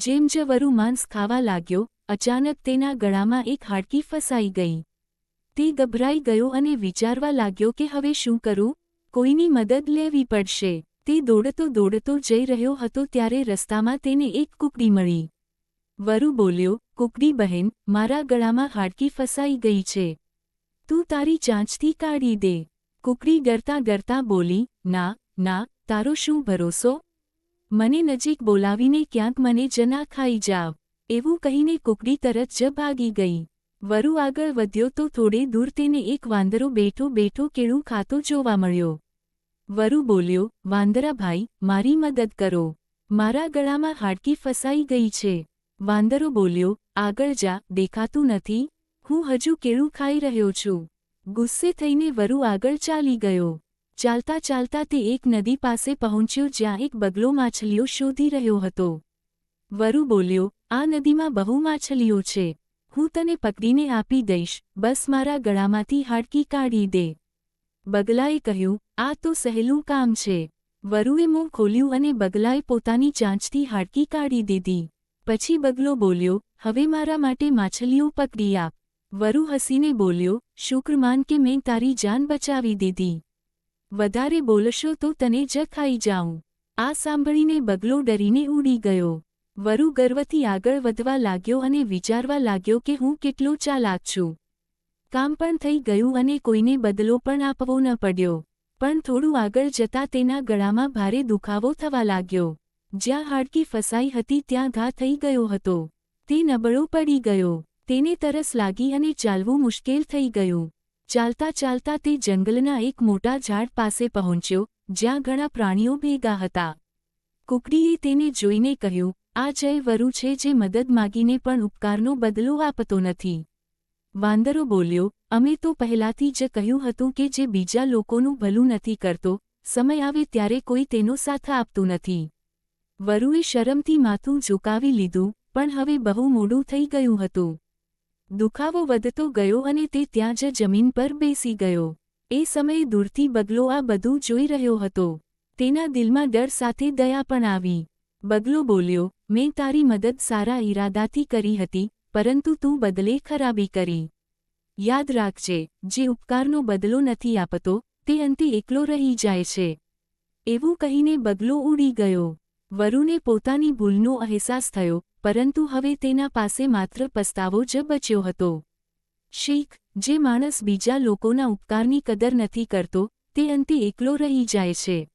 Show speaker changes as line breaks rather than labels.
જેમ જ વરુ માંસ ખાવા લાગ્યો, અચાનક તેના ગળામાં એક હાડકી ફસાઈ ગઈ. તે ગભરાઈ ગયો અને વિચારવા લાગ્યો કે હવે શું કરું, કોઈની મદદ લેવી પડશે. તે દોડતો જઈ રહ્યો હતો ત્યારે રસ્તામાં તેને એક કુકડી મળી. વરુ બોલ્યો, કુકડી બહેન, મારા ગળામાં હાડકી ફસાઈ ગઈ છે. તું તારી ચાંચથી કાઢી દે. કુકડી ડરતા બોલી, ના, ના, તારો શું ભરોસો? મને નજીક બોલાવીને ક્યાંક મને જ ના ખાઈ જાવ. એવું કહીને કુકડી તરત જ ભાગી ગઈ. વરુ આગળ વધ્યો તો થોડે દૂર તેને એક વાંદરો બેઠો કેળું ખાતો જોવા મળ્યો. વરુ બોલ્યો, વાંદરા ભાઈ, મારી મદદ કરો. મારા ગળામાં હાડકી ફસાઈ ગઈ છે. વાંદરો બોલ્યો, આગળ જા, દેખાતું નથી? હું હજુ કેળું ખાઈ રહ્યો છું. ગુસ્સે થઈને વરુ આગળ ચાલી ગયો. ચાલતા તે એક નદી પાસે પહોંચ્યો જ્યાં એક બગલો માછલીઓ શોધી રહ્યો હતો. વરુ બોલ્યો, આ નદીમાં બહુ માછલીઓ છે. હું તને પકડીને આપી દઈશ, બસ મારા ગળામાંથી હાડકી કાઢી દે. બગલાએ કહ્યું, આ તો સહેલું કામ છે. વરુએ મોં ખોલ્યું અને બગલાએ પોતાની ચાંચથી હાડકી કાઢી દીધી. પછી બગલો બોલ્યો, હવે મારા માટે માછલીઓ પકડી આપ. વરુ હસીને બોલ્યો, શુક્રમાન કે મેં તારી જાન બચાવી દીધી. વધારે બોલશો તો તને જ ખાઈ જાઉં. આ સાંભળીને બગલો ડરીને ઉડી ગયો. વરુ ગર્વથી આગળ વધવા લાગ્યો અને વિચારવા લાગ્યો કે હું કેટલો ચાલાક છું. કામ પણ થઈ ગયું અને કોઈને બદલો પણ આપવો ન પડ્યો. પણ થોડું આગળ જતાં તેના ગળામાં ભારે દુખાવો થવા લાગ્યો. જ્યાં હાડકી ફસાઈ હતી ત્યાં ઘા થઈ ગયો હતો. તે નબળો પડી ગયો. તેને તરસ લાગી અને ચાલવું મુશ્કેલ થઈ ગયું. ચાલતા તે જંગલના એક મોટા ઝાડ પાસે પહોંચ્યો, જ્યાં ઘણા પ્રાણીઓ ભેગા હતા. કુકડીએ તેને જોઈને કહ્યું, આ જય વરુ છે જે મદદ માગીને પણ ઉપકારનો બદલો આપતો નથી. વાંદરો બોલ્યો, અમે તો પહેલાથી જ કહ્યું હતું કે જે બીજા લોકોનું ભલું નથી કરતો, સમય આવે ત્યારે કોઈ તેનો સાથ આપતું નથી. વરુએ શરમથી માથું ઝુકાવી લીધું, પણ હવે બહુ મોડું થઈ ગયું હતું. દુખાવો વધતો ગયો અને તે ત્યાં જ જમીન પર બેસી ગયો. એ સમયે દૂરથી બગલો આ બધું જોઈ રહ્યો હતો. તેના દિલમાં ડર સાથે દયા પણ આવી. બગલો બોલ્યો, મેં તારી મદદ સારા ઈરાદાથી કરી હતી, પરંતુ તું બદલે ખરાબી કરી. યાદ રાખજે, જે ઉપકારનો બદલો નથી આપતો, તે અંતે એકલો રહી જાય છે. એવું કહીને બગલો ઉડી ગયો. વરુને પોતાની ભૂલનો અહેસાસ થયો, પરંતુ હવે તેના પાસે માત્ર પસ્તાવો જ બચ્યો હતો. શીખ, જે માણસ બીજા લોકોના ઉપકારની કદર નથી કરતો, તે અંતે એકલો રહી જાય છે.